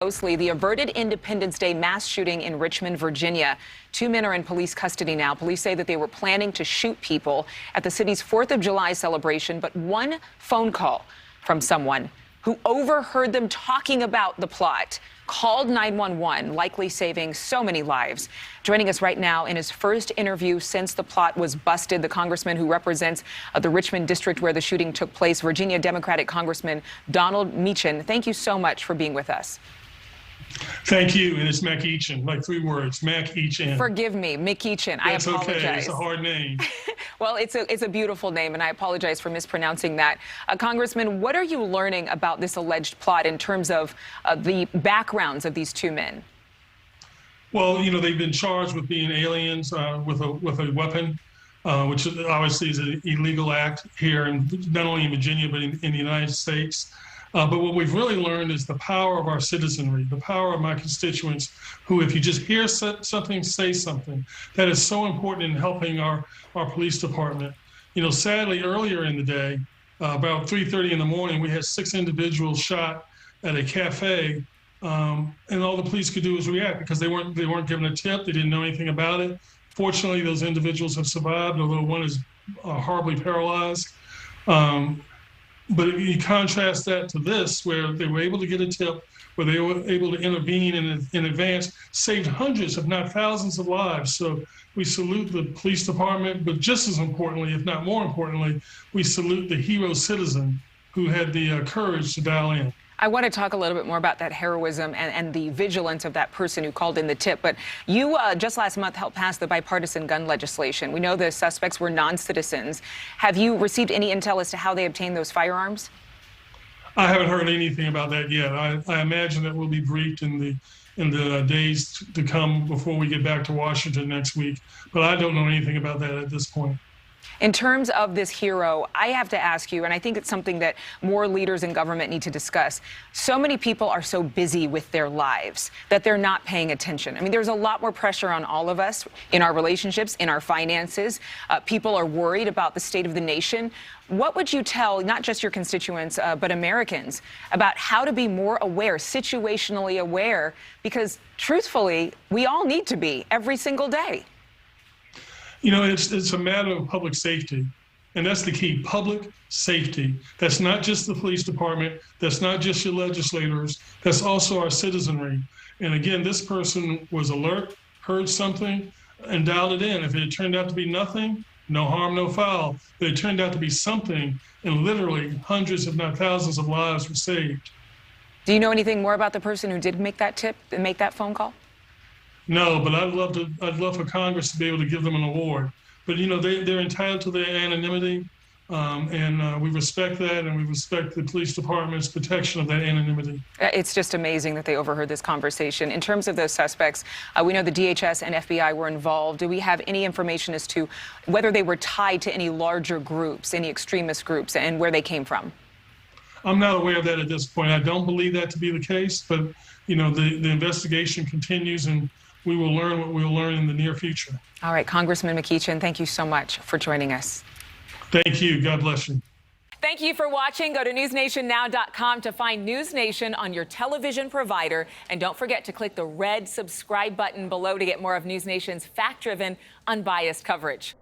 Closely, the averted Independence Day mass shooting in Richmond, Virginia. 2 men are in police custody now. Police say that they were planning to shoot people at the city's 4th of July celebration, but one phone call from someone who overheard them talking about the plot called 911, likely saving so many lives. Joining us right now in his first interview since the plot was busted, the congressman who represents the Richmond district where the shooting took place, Virginia Democratic Congressman Donald McEachin. Thank you so much for being with us. Thank you, and it's McEachin, like 3 words, McEachin. Forgive me, McEachin. I apologize. That's okay. It's a hard name. Well, it's a beautiful name, and I apologize for mispronouncing that. Congressman, what are you learning about this alleged plot in terms of the backgrounds of these 2 men? Well, you know, they've been charged with being aliens with a weapon, which obviously is an illegal act here, not only in Virginia, but in the United States. But what we've really learned is the power of our citizenry, the power of my constituents, who, if you just hear something, say something. That is so important in helping our police department. You know, sadly, earlier in the day, about 3:30 in the morning, we had 6 individuals shot at a cafe, and all the police could do was react because they weren't given a tip. They didn't know anything about it. Fortunately, those individuals have survived, although one is horribly paralyzed. But you contrast that to this, where they were able to get a tip, where they were able to intervene in advance, saved hundreds, if not thousands of lives. So we salute the police department, but just as importantly, if not more importantly, we salute the hero citizen who had the courage to dial in. I want to talk a little bit more about that heroism and the vigilance of that person who called in the tip. But you just last month helped pass the bipartisan gun legislation. We know the suspects were non-citizens. Have you received any intel as to how they obtained those firearms? I haven't heard anything about that yet. I imagine that we'll be briefed in the days to come before we get back to Washington next week. But I don't know anything about that at this point. In terms of this hero, I have to ask you, and I think it's something that more leaders in government need to discuss. So many people are so busy with their lives that they're not paying attention. I mean, there's a lot more pressure on all of us in our relationships, in our finances. People are worried about the state of the nation. What would you tell not just your constituents, but Americans about how to be more aware, situationally aware? Because truthfully, we all need to be every single day. You know, it's a matter of public safety, and that's the key, public safety. That's not just the police department, that's not just your legislators, that's also our citizenry. And again, this person was alert, heard something, and dialed it in. If it turned out to be nothing, no harm, no foul. But it turned out to be something, and literally hundreds, if not thousands of lives were saved. Do you know anything more about the person who did make that tip and make that phone call? No, but I'd love for Congress to be able to give them an award. But, you know, they're entitled to their anonymity, and we respect that, and we respect the police department's protection of that anonymity. It's just amazing that they overheard this conversation. In terms of those suspects, we know the DHS and FBI were involved. Do we have any information as to whether they were tied to any larger groups, any extremist groups, and where they came from? I'm not aware of that at this point. I don't believe that to be the case, but, you know, the investigation continues, and we will learn what we'll learn in the near future. All right, Congressman McEachin, thank you so much for joining us. Thank you. God bless you. Thank you for watching. Go to newsnationnow.com to find NewsNation on your television provider. And don't forget to click the red subscribe button below to get more of NewsNation's fact-driven, unbiased coverage.